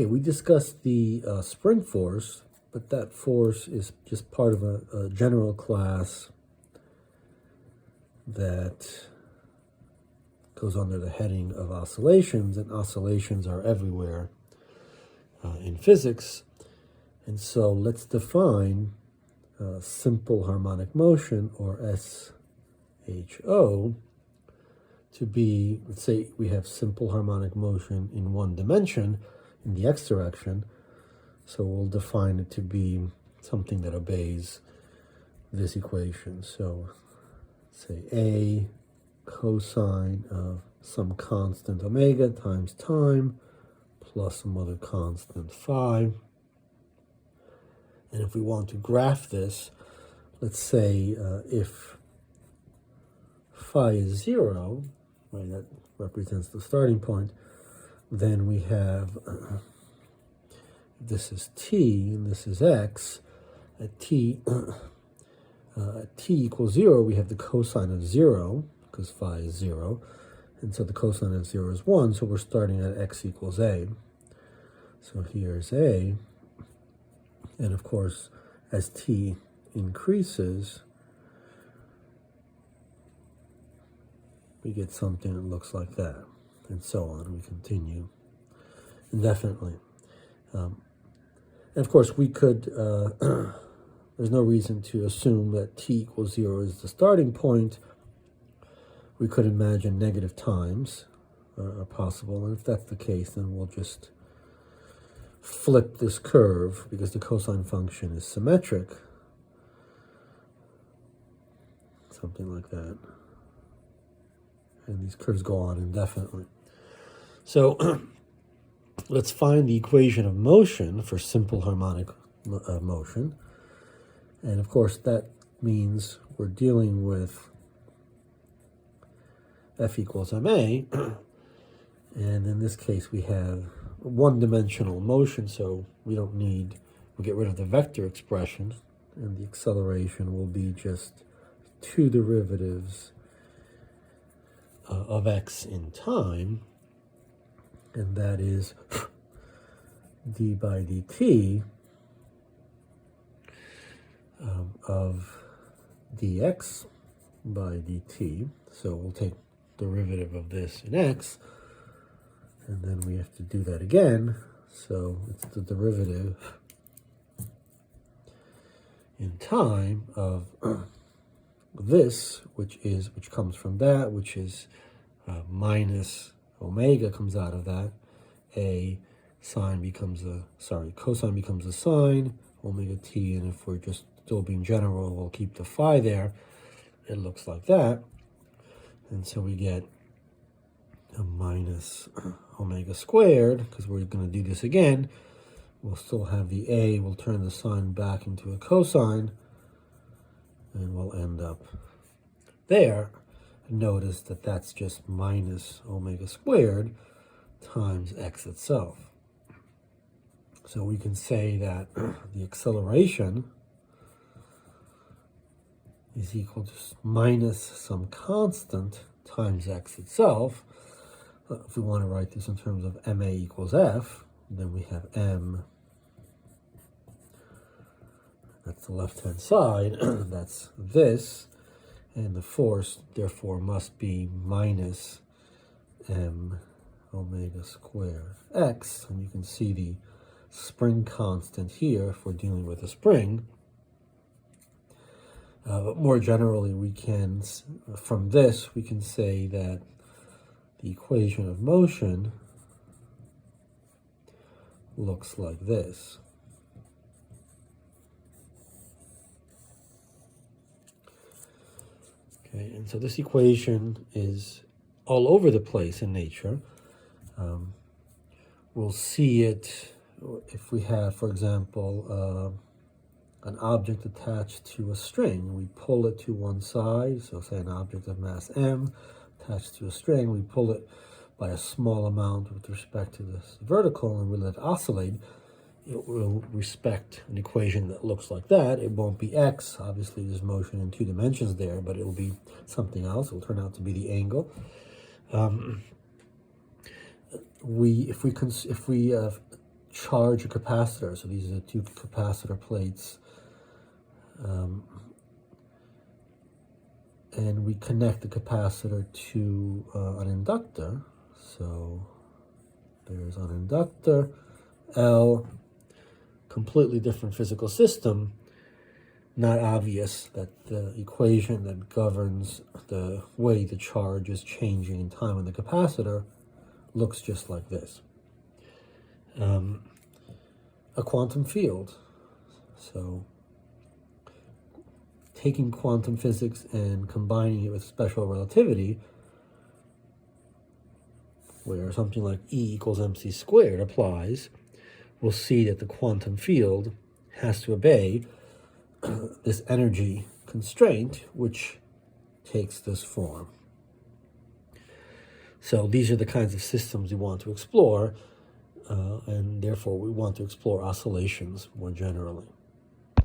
Okay, we discussed the spring force, but that force is just part of a general class that goes under the heading of oscillations, and oscillations are everywhere in physics. And so let's define simple harmonic motion, or SHO, to be, let's say we have simple harmonic motion in one dimension, in the x direction, so we'll define it to be something that obeys this equation. So say A cosine of some constant omega times time plus some other constant phi. And if we want to graph this, let's say if phi is 0, right, that represents the starting point, then we have, this is t and this is x. At t equals 0, we have the cosine of 0, because phi is 0. And so the cosine of 0 is 1, so we're starting at x equals a. So here's a. And of course, as t increases, we get something that looks like that, and so on. We continue indefinitely. And of course, we could, there's no reason to assume that t equals 0 is the starting point. We could imagine negative times are possible, and if that's the case, then we'll just flip this curve, because the cosine function is symmetric. Something like that. And these curves go on indefinitely. So let's find the equation of motion for simple harmonic motion. And of course, that means we're dealing with F equals ma. And in this case, we have one-dimensional motion, so we don't need, we'll get rid of the vector expression, and the acceleration will be just two derivatives of x in time, and that is d by dt of dx by dt. So we'll take derivative of this in x, and then we have to do that again. So it's the derivative in time of this, which comes from that, which is minus omega comes out of that. Cosine becomes a sine, omega t, and if we're just still being general, we'll keep the phi there. It looks like that. And so we get a minus omega squared, because we're going to do this again. We'll still have the a, we'll turn the sine back into a cosine, and we'll end up there. Notice that that's just minus omega squared times x itself. So we can say that the acceleration is equal to minus some constant times x itself. If we want to write this in terms of ma equals f, then we have m, that's the left-hand side, that's this, and the force, therefore, must be minus m omega squared x, and you can see the spring constant here if we're dealing with a spring. But more generally, we can, from this, we can say that the equation of motion looks like this. Okay, and so this equation is all over the place in nature. We'll see it if we have, for example, an object attached to a string. We pull it to one side, so say an object of mass m attached to a string, we pull it by a small amount with respect to this vertical, and we let it oscillate. It will respect an equation that looks like that. It won't be x. Obviously, there's motion in two dimensions there, but it will be something else. It will turn out to be the angle. If we charge a capacitor. So these are the two capacitor plates. And we connect the capacitor to an inductor. So there's an inductor, L, completely different physical system. Not obvious that the equation that governs the way the charge is changing in time in the capacitor looks just like this. A quantum field. So taking quantum physics and combining it with special relativity, where something like E equals mc squared applies, we'll see that the quantum field has to obey this energy constraint, which takes this form. So these are the kinds of systems we want to explore, and therefore we want to explore oscillations more generally.